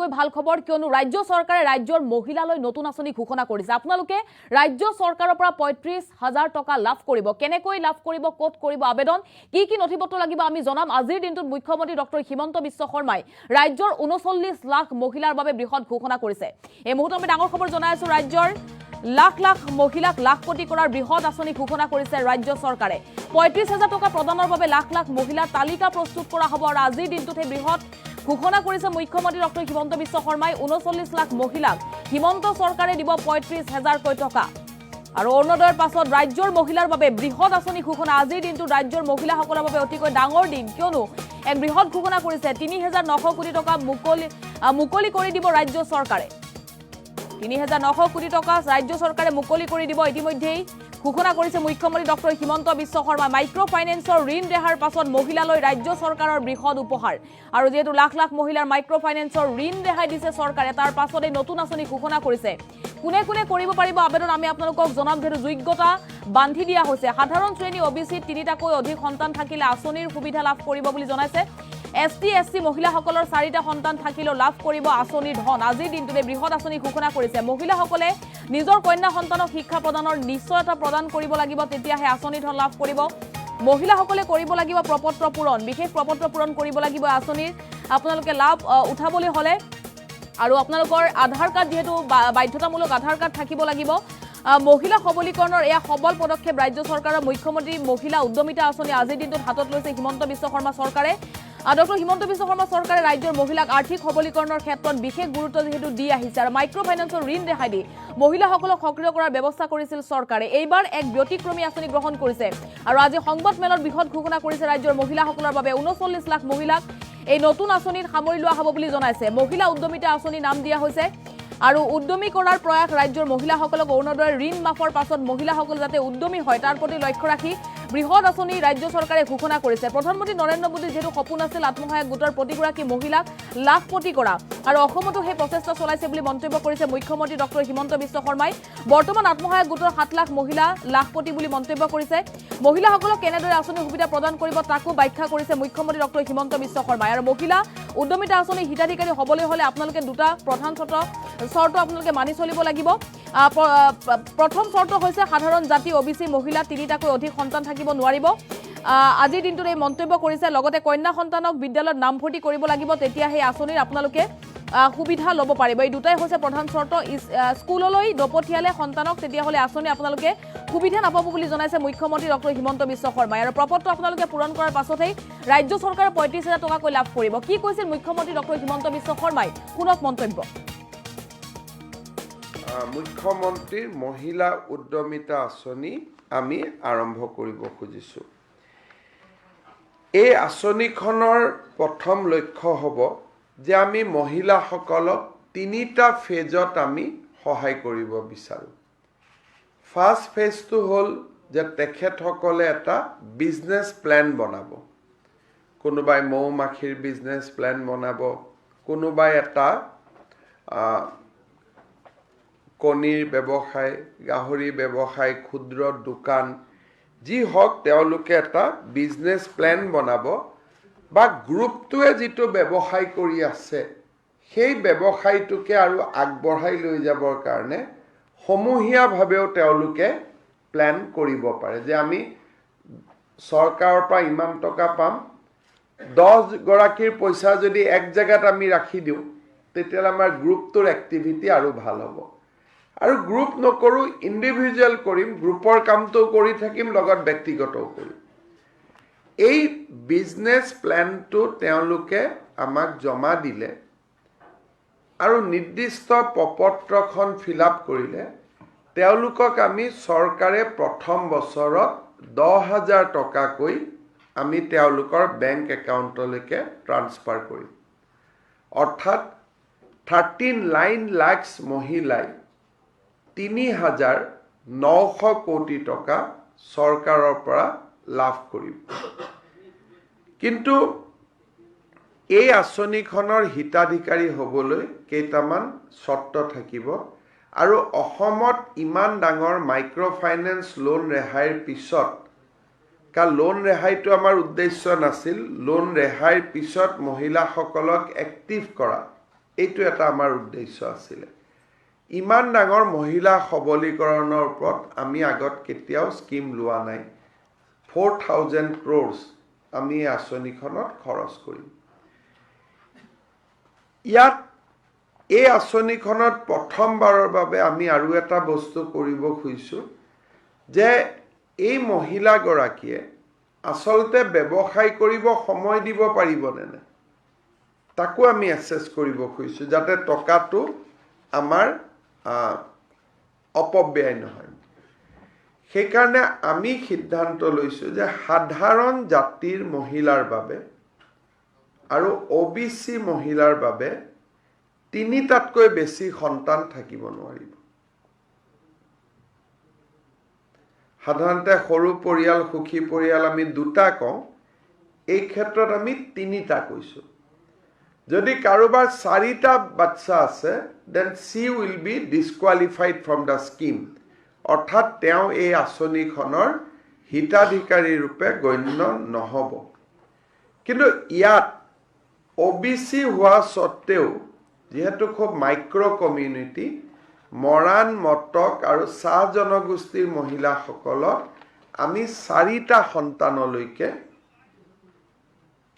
আটাইতকৈ ভাল খবৰ কিয়নো ৰাজ্য চৰকাৰে ৰাজ্যৰ মহিলালৈ নতুন আঁচনি ঘোষণা কৰিছে আপোনালোকে ৰাজ্য চৰকাৰৰ পৰা ৩৫,০০০ টকা লাভ কৰিব কেনেকৈ লাভ কৰিব ক'ত কৰিব আবেদন কি নথিপত্ৰ লাগিব আমি জনাম আজিৰ দিনটোত মুখ্যমন্ত্ৰী ডক্টৰ হিমন্ত বিশ্ব শৰ্মাই ৰাজ্যৰ ৩৯ লাখ মহিলাৰ বাবে বৃহৎ ঘোষণা কৰিছে এই মুহূৰ্তত আমি ডাঙৰ খবৰ জনাই আছো ৰাজ্যৰ লাখ লাখ মহিলাক লাখপতি কৰাৰ বৃহৎ আঁচনি ঘোষণা কৰিছে ৰাজ্য চৰকাৰে ৩৫,০০০ টকা প্ৰদানৰ বাবে লাখ লাখ মহিলাৰ তালিকা প্ৰস্তুত কৰা হ'ব আৰু আজিৰ দিনটোত এই বৃহৎ ঘোষণা কৰিছে মুখ্যমন্ত্ৰী ডক্টৰ হিমন্ত বিশ্ব শৰ্মাই ৩৯ লাখ মহিলাক হিমন্ত চৰকাৰে দিব ৩৫,০০০ টকা আৰু অৰুণোদয়ৰ পাছত ৰাজ্যৰ মহিলাৰ বাবে বৃহৎ আঁচনি ঘোষণা আজিৰ দিনটো ৰাজ্যৰ মহিলাসকলৰ বাবে অতিকৈ ডাঙৰ দিন কিয়নো এক বৃহৎ ঘোষণা কৰিছে ৩৯০০ কোটি টকা মুকলি কৰি দিব ৰাজ্য চৰকাৰে ৩৯০০ কোটি টকা ৰাজ্য চৰকাৰে মুকলি কৰি দিব ইতিমধ্যেই ঘোষণা কৰিছে মুখ্যমন্ত্ৰী ডক্টৰ হিমন্ত বিশ্ব শৰ্মা মাইক্ৰ ফাইনেন্সৰ ঋণ ৰেহাইৰ পাছত মহিলালৈ ৰাজ্য চৰকাৰৰ বৃহৎ উপহাৰ আৰু যেহেতু লাখ লাখ মহিলাৰ মাইক্ৰ ফাইনেন্সৰ ঋণ ৰেহাই দিছে চৰকাৰে তাৰ পাছতে নতুন আঁচনি ঘোষণা কৰিছে কোনে কোনে কৰিব পাৰিব আবেদন আমি আপোনালোকক জনাম যেহেতু যোগ্যতা বান্ধি দিয়া হৈছে সাধাৰণ শ্ৰেণী ওবিচি তিনিটাকৈ অধিক সন্তান থাকিলে আঁচনিৰ সুবিধা লাভ কৰিব বুলি জনাইছে এসটি এসসি মহিলাসকলৰ 4টা সন্তান থাকিলেও লাভ কৰিব আঁচনিৰ ধন আজিৰ দিনটোতে বৃহৎ আঁচনি ঘোষণা কৰিছে মহিলাসকলে নিজৰ কন্যা সন্তানক শিক্ষা প্ৰদানৰ নিশ্চয়তা প্ৰদান কৰিব লাগিব তেতিয়াহে আঁচনিৰ ধন লাভ কৰিব মহিলাসকলে কৰিব লাগিব প্ৰপত্ৰ পূৰণ বিশেষ প্ৰপত্ৰ পূৰণ কৰিব লাগিব আঁচনিৰ আপোনালোকে লাভ উঠাবলৈ হলে আৰু আপোনালোকৰ আধাৰ কাৰ্ড যেহেতু বাধ্যতামূলক আধাৰ কাৰ্ড থাকিব লাগিব মহিলা সবলীকৰণৰ এয়া সবল পদক্ষেপ ৰাজ্য চৰকাৰৰ মুখ্যমন্ত্ৰী মহিলা উদ্যমিতা আঁচনি আজিৰ দিনটোত হাতত লৈছে হিমন্ত বিশ্ব শৰ্মা চৰকাৰে ডক্টৰ হিমন্ত বিশ্ব শৰ্মা চৰকাৰে ৰাজ্যৰ মহিলাক আৰ্থিক সবলীকৰণৰ ক্ষেত্ৰত বিশেষ গুৰুত্ব যেহেতু দি আহিছে আৰু মাইক্ৰ ফাইনেন্সৰ ঋণ ৰেহাই দি মহিলাসকলক সক্ৰিয় কৰাৰ ব্যৱস্থা কৰিছিল চৰকাৰে এইবাৰ এক ব্যতিক্ৰমী আঁচনি গ্ৰহণ কৰিছে আৰু আজি সংবাদ মেলৰ বৃহৎ ঘোষণা কৰিছে ৰাজ্যৰ মহিলাসকলৰ বাবে ৩৯ লাখ মহিলাক এই নতুন আঁচনিত সামৰি লোৱা হ'ব বুলি জনাইছে মহিলা উদ্যমিতা আঁচনি নাম দিয়া হৈছে আৰু উদ্যমী কৰাৰ প্ৰয়াস ৰাজ্যৰ মহিলাসকলক অৰুণোদয়ৰ ঋণ মাফৰ পাছত মহিলাসকল যাতে উদ্যমী হয় তাৰ প্ৰতি লক্ষ্য ৰাখি বৃহৎ আঁচনি ৰাজ্য চৰকাৰে ঘোষণা কৰিছে প্ৰধানমন্ত্ৰী নৰেন্দ্ৰ মোদীৰ যেহেতু সপোন আছিল আত্মসহায়ক গোটৰ প্ৰতিগৰাকী মহিলাক লাখপতি কৰা আৰু অসমতো সেই প্ৰচেষ্টা চলাইছে বুলি মন্তব্য কৰিছে মুখ্যমন্ত্ৰী ডক্টৰ হিমন্ত বিশ্ব শৰ্মাই বৰ্তমান আত্মসহায়ক গোটৰ 7 লাখ মহিলা লাখপতি বুলি মন্তব্য কৰিছে মহিলাসকলক কেনেদৰে আঁচনিৰ সুবিধা প্ৰদান কৰিব তাকো ব্যাখ্যা কৰিছে মুখ্যমন্ত্ৰী ডক্টৰ হিমন্ত বিশ্ব শৰ্মাই আৰু মহিলা উদ্যমিতা আঁচনিৰ হিতাধিকাৰী হ'বলৈ হলে আপোনালোকে দুটা প্ৰধান চৰ্ত আপোনালোকে মানি চলিব লাগিব প্ৰথম চৰ্ত হৈছে সাধাৰণ জাতি ওবিচি মহিলা তিনিটাকৈ অধিক সন্তান থাকিব নোৱাৰিব আজিৰ দিনটোত এই মন্তব্য কৰিছে লগতে কন্যা সন্তানক বিদ্যালয়ত নামভৰ্তি কৰিব লাগিব তেতিয়া সেই আঁচনিৰ আপোনালোকে সুবিধা ল'ব পাৰিব এই দুটাই হৈছে প্ৰধান চৰ্ত স্কুললৈ নপঠিয়ালে সন্তানক তেতিয়াহ'লে আঁচনি আপোনালোকে সুবিধা নাপাব বুলি জনাইছে মুখ্যমন্ত্ৰী ডক্টৰ হিমন্ত বিশ্ব শৰ্মাই আৰু প্ৰপত্ৰ আপোনালোকে পূৰণ কৰাৰ পাছতেই ৰাজ্য চৰকাৰে ৩৫,০০০ টকাকৈ লাভ কৰিব কি কৈছিল মুখ্যমন্ত্ৰী ডক্টৰ হিমন্ত বিশ্ব শৰ্মাই শুনক মন্তব্য মুখ্যমন্ত্ৰীৰ মহিলা উদ্যমিতা আঁচনি আমি আৰম্ভ কৰিব খুজিছোঁ এই আঁচনিখনৰ প্ৰথম লক্ষ্য হ'ব যে আমি মহিলাসকলক 3টা ফেজত আমি সহায় কৰিব বিচাৰোঁ ফাৰ্ষ্ট ফেজটো হ'ল যে তেখেতসকলে এটা বিজনেছ প্লেন বনাব কোনোবাই মৌ মাখিৰ বিজনেছ প্লেন বনাব কোনোবাই এটা কণীৰ ব্যৱসায় গাহৰি ব্যৱসায় ক্ষুদ্ৰ দোকান যি হওক তেওঁলোকে এটা বিজনেছ প্লেন বনাব বা গ্ৰুপটোৱে যিটো ব্যৱসায় কৰি আছে সেই ব্যৱসায়টোকে আৰু আগবঢ়াই লৈ যাবৰ কাৰণে সমূহীয়াভাৱেও তেওঁলোকে প্লেন কৰিব পাৰে যে আমি চৰকাৰৰ পৰা ইমান টকা পাম 10 গৰাকীৰ পইচা যদি এক জায়গাত আমি ৰাখি দিওঁ তেতিয়াহ'লে আমাৰ গ্ৰুপটোৰ এক্টিভিটি আৰু ভাল হ'ব আৰু গ্ৰুপ নকৰোঁ ইণ্ডিভিজুৱেল কৰিম গ্ৰুপৰ কামটো কৰি থাকিম লগত ব্যক্তিগতও কৰিম এই বিজনেছ প্লেনটো তেওঁলোকে আমাক জমা দিলে আৰু নিৰ্দিষ্ট প্ৰপত্ৰখন ফিল-আপ কৰিলে তেওঁলোকক আমি চৰকাৰে প্ৰথম বছৰত 10,000 টকাকৈ আমি তেওঁলোকৰ বেংক একাউণ্টলৈকে ট্ৰান্সফাৰ কৰিম অৰ্থাৎ 39 লাখ মহিলাই 3,900 কোটি টকা চৰকাৰৰ পৰা লাভ কৰিব কিন্তু এই আঁচনিখনৰ হিতাধিকাৰী হ'বলৈ কেইটামান চৰ্ত থাকিব আৰু অসমত ইমান ডাঙৰ মাইক্ৰ ফাইনেন্স লোন ৰেহাইৰ পিছত কাৰণ লোন ৰেহাইটো আমাৰ উদ্দেশ্য নাছিল লোন ৰেহাইৰ পিছত মহিলাসকলক এক্টিভ কৰা এইটো এটা আমাৰ উদ্দেশ্য আছিলে ইমান ডাঙৰ মহিলা সবলীকৰণৰ ওপৰত আমি আগত কেতিয়াও স্কিম লোৱা নাই 4000 crores আমি এই আঁচনিখনত খৰচ কৰিম ইয়াত এই আঁচনিখনত প্ৰথমবাৰৰ বাবে আমি আৰু এটা বস্তু কৰিব খুজিছোঁ যে এই মহিলাগৰাকীয়ে আচলতে ব্যৱসায় কৰিব সময় দিব পাৰিবনে নাই তাকো আমি এছেছ কৰিব খুজিছোঁ যাতে টকাটো আমাৰ অপব্যয় নহয় সেইকাৰণে আমি সিদ্ধান্ত লৈছোঁ যে সাধাৰণ জাতিৰ মহিলাৰ বাবে আৰু OBC মহিলাৰ বাবে তিনিটাতকৈ বেছি সন্তান থাকিব নোৱাৰিব সাধাৰণতে সৰু পৰিয়াল সুখী পৰিয়াল আমি দুটা কওঁ এই ক্ষেত্ৰত আমি তিনিটা কৈছোঁ যদি কাৰোবাৰ 4টা বাচ্চা আছে then she will be disqualified from the scheme অৰ্থাৎ তেওঁ এই আঁচনিখনৰ হিতাধিকাৰী ৰূপে গণ্য নহব কিন্তু ইয়াত OBC হোৱা সত্ত্বেও যেহেতু খুব মাইক্ৰ কমিউনিটি মৰাণ মটক আৰু চাহ জনগোষ্ঠীৰ মহিলাসকলক আমি 4টা সন্তানলৈকে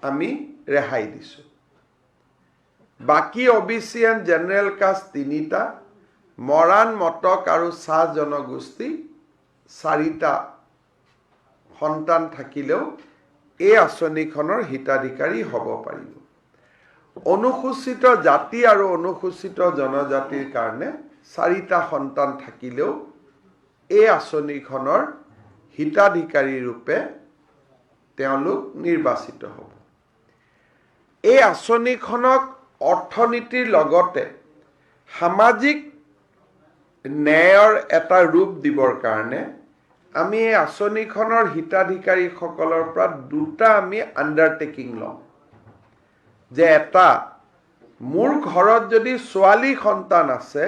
আমি ৰেহাই দিছোঁ বাকি OBC and জেনেৰেল কাষ্ট 3টা মৰাণ মটক আৰু চাহ জনগোষ্ঠী 4টা সন্তান থাকিলেও এই আঁচনিখনৰ হিতাধিকাৰী হ'ব পাৰিব অনুসূচিত জাতি আৰু অনুসূচিত জনজাতিৰ কাৰণে 4টা সন্তান থাকিলেও এই আঁচনিখনৰ হিতাধিকাৰী ৰূপে তেওঁলোক নিৰ্বাচিত হ'ব এই আঁচনিখনক অৰ্থনীতিৰ লগতে সামাজিক ন্যায়ৰ এটা ৰূপ দিবৰ কাৰণে আমি এই আঁচনিখনৰ হিতাধিকাৰীসকলৰ পৰা দুটা আমি আণ্ডাৰটেকিং লওঁ যে এটা মোৰ ঘৰত যদি ছোৱালী সন্তান আছে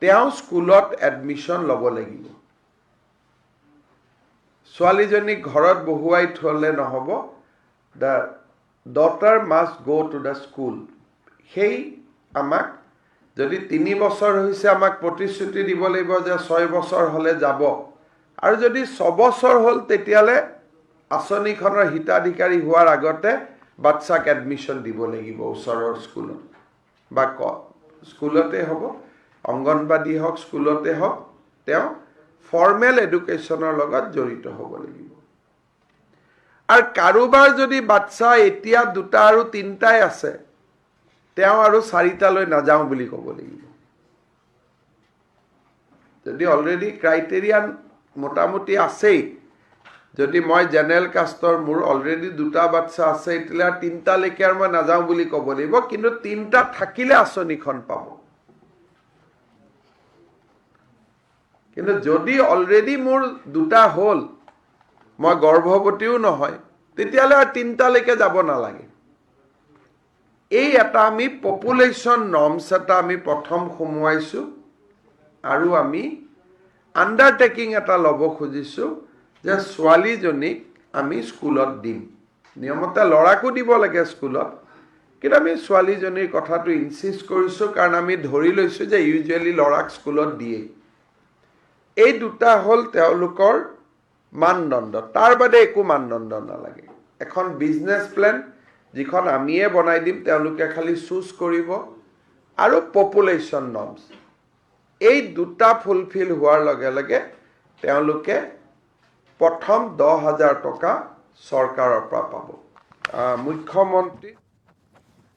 তেওঁ স্কুলত এডমিশ্যন ল'ব লাগিব ছোৱালীজনীক ঘৰত বহুৱাই থলে নহ'ব the daughter must go to the school সেই আমাক যদি 3 বছৰ হৈছে আমাক প্ৰতিশ্ৰুতি দিব লাগিব যে 6 বছৰ হলে যাব আৰু যদি 6 বছৰ হল তেতিয়ালে আঁচনিখনৰ হিতাধিকাৰী হোৱাৰ আগতে বাচ্চাক এডমিশ্যন দিব লাগিব ওচৰৰ স্কুলত বা স্কুলতে হ'ব অংগনবাদী হওক স্কুলতে হওক তেওঁ ফৰ্মেল এডুকেশ্যনৰ লগত জড়িত হ'ব লাগিব আৰু কাৰোবাৰ যদি বাচ্চা এতিয়া 2টা আৰু 3টাই আছে তেওঁ আৰু 4টালৈ নাযাওঁ বুলি ক'ব লাগিব যদি অলৰেডি ক্ৰাইটেৰিয়া মোটামুটি আছেই যদি মই জেনেৰেল কাষ্টৰ মোৰ অলৰেডি 2টা বাচ্চা আছে এতিয়া 3টালৈকে আৰু মই নাযাওঁ বুলি ক'ব লাগিব কিন্তু 3টা থাকিলে আঁচনিখন পাব কিন্তু যদি অলৰেডি মোৰ 2টা হ'ল মই গৰ্ভৱতীও নহয় তেতিয়ালে আৰু 3টালৈকে যাব নালাগে এই এটা আমি পপুলেশ্যন নৰ্মছ এটা আমি প্ৰথম সোমোৱাইছোঁ আৰু আমি আণ্ডাৰটেকিং এটা ল'ব খুজিছোঁ যে ছোৱালীজনীক আমি স্কুলত দিম নিয়মতে ল'ৰাকো দিব লাগে স্কুলত কিন্তু আমি ছোৱালীজনীৰ কথাটো ইনচিষ্ট কৰিছোঁ কাৰণ আমি ধৰি লৈছোঁ যে ইউজুৱেলি ল'ৰাক স্কুলত দিয়ে এই দুটা হ'ল তেওঁলোকৰ মানদণ্ড তাৰ বাদে একো মানদণ্ড নালাগে এখন বিজনেছ প্লেন যিখন আমিয়ে বনাই দিম তেওঁলোকে খালি চুজ কৰিব আৰু পপুলেশ্যন নৰ্মছ এই দুটা ফুলফিল হোৱাৰ লগে লগে তেওঁলোকে প্ৰথম 10,000 টকা চৰকাৰৰ পৰা পাব মুখ্যমন্ত্ৰী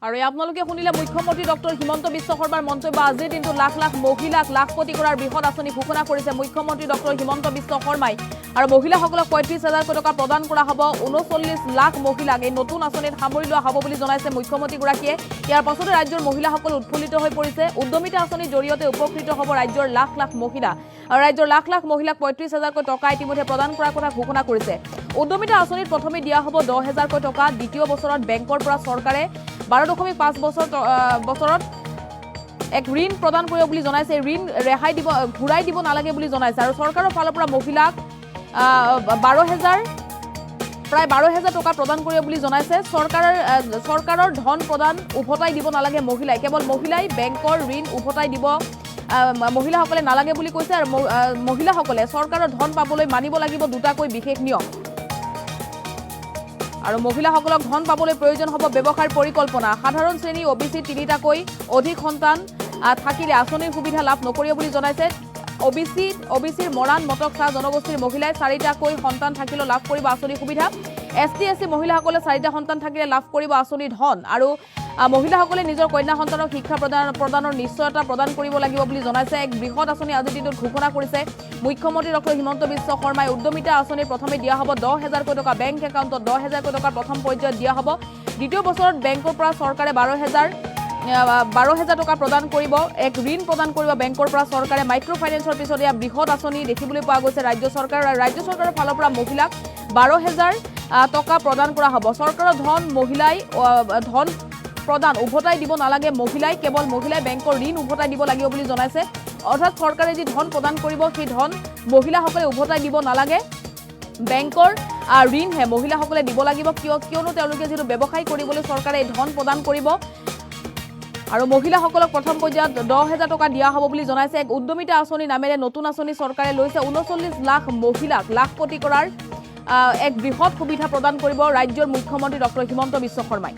আৰু আপোনালোকে শুনিলে মুখ্যমন্ত্ৰী ডক্টৰ হিমন্ত বিশ্ব শৰ্মাৰ মন্তব্য আজিৰ দিনটো লাখ লাখ মহিলাক লাখপতি কৰাৰ বৃহৎ আঁচনি ঘোষণা কৰিছে মুখ্যমন্ত্ৰী ডক্টৰ হিমন্ত বিশ্ব শৰ্মাই আৰু মহিলাসকলক 35,000 টকা প্ৰদান কৰা হ'ব 39 লাখ মহিলাক এই নতুন আঁচনিত সামৰি লোৱা হ'ব বুলি জনাইছে মুখ্যমন্ত্ৰীগৰাকীয়ে ইয়াৰ পাছতে ৰাজ্যৰ মহিলাসকল উৎফুল্লিত হৈ পৰিছে উদ্যমিতা আঁচনিৰ জৰিয়তে উপকৃত হ'ব ৰাজ্যৰ লাখ লাখ মহিলা আৰু ৰাজ্যৰ লাখ লাখ মহিলাক 35,000 টকা ইতিমধ্যে প্ৰদান কৰাৰ কথা ঘোষণা কৰিছে উদ্যমিতা আঁচনিত প্ৰথমে দিয়া হ'ব 10,000 টকা দ্বিতীয় বছৰত বেংকৰ পৰা চৰকাৰে 12.5 বছৰত এক ঋণ প্ৰদান কৰিব বুলি জনাইছে ঋণ ৰেহাই দিব ঘূৰাই দিব নালাগে বুলি জনাইছে আৰু চৰকাৰৰ ফালৰ পৰা মহিলাক 12,000 প্ৰায় 12,000 টকা প্ৰদান কৰিব বুলি জনাইছে চৰকাৰৰ ধন প্ৰদান উভতাই দিব নালাগে মহিলাই কেৱল মহিলাই বেংকৰ ঋণ উভতাই দিব মহিলাসকলে নালাগে বুলি কৈছে আৰু মহিলাসকলে চৰকাৰৰ ধন পাবলৈ মানিব লাগিব দুটাকৈ বিশেষ নিয়ম আৰু মহিলাসকলক ধন পাবলৈ প্ৰয়োজন হ'ব ব্যৱসায়ৰ পৰিকল্পনা সাধাৰণ শ্ৰেণী OBC 3টাকৈ অধিক সন্তান থাকিলে আঁচনিৰ সুবিধা লাভ নকৰিব বুলি জনাইছে OBCৰ মৰাণ মটক চাহ জনগোষ্ঠীৰ মহিলাই 4টাকৈ সন্তান থাকিলে লাভ কৰিব আঁচনিৰ সুবিধা ST মহিলাসকলে 4টা সন্তান থাকিলে লাভ কৰিব আঁচনিৰ ধন আৰু মহিলাসকলে নিজৰ কন্যা সন্তানক শিক্ষা প্ৰদানৰ নিশ্চয়তা প্ৰদান কৰিব লাগিব বুলি জনাইছে এক বৃহৎ আঁচনি আজিৰ দিনটোত ঘোষণা কৰিছে মুখ্যমন্ত্ৰী ডক্টৰ হিমন্ত বিশ্ব শৰ্মাই উদ্যমিতা আঁচনিৰ প্ৰথমে দিয়া হ'ব 10,000 টকা বেংক একাউণ্টত 10,000 টকা প্ৰথম পৰ্যায়ত দিয়া হ'ব দ্বিতীয় বছৰত বেংকৰ পৰা চৰকাৰে 12,000 টকা প্ৰদান কৰিব এক ঋণ প্ৰদান কৰিব বেংকৰ পৰা চৰকাৰে মাইক্ৰ ফাইনেন্সৰ পিছত এয়া বৃহৎ আঁচনি দেখিবলৈ পোৱা গৈছে ৰাজ্য চৰকাৰৰ ফালৰ পৰা মহিলাক 12,000 টকা প্ৰদান কৰা হ'ব চৰকাৰৰ ধন মহিলাই ধন প্ৰদান উভতাই দিব নালাগে মহিলাই কেৱল মহিলাই বেংকৰ ঋণ উভতাই দিব লাগিব বুলি জনাইছে অৰ্থাৎ চৰকাৰে যি ধন প্ৰদান কৰিব সেই ধন মহিলাসকলে উভতাই দিব নালাগে বেংকৰ ঋণহে মহিলাসকলে দিব লাগিব কিয়নো তেওঁলোকে যিটো ব্যৱসায় কৰিবলৈ চৰকাৰে এই ধন প্ৰদান কৰিব আৰু মহিলাসকলক প্ৰথম পৰ্যায়ত 10,000 টকা দিয়া হ'ব বুলি জনাইছে এক উদ্যমিতা আঁচনি নামেৰে নতুন আঁচনি চৰকাৰে লৈছে 39 লাখ মহিলাক লাখপতি কৰাৰ এক বৃহৎ সুবিধা প্ৰদান কৰিব ৰাজ্যৰ মুখ্যমন্ত্ৰী ডক্টৰ হিমন্ত বিশ্ব শৰ্মাই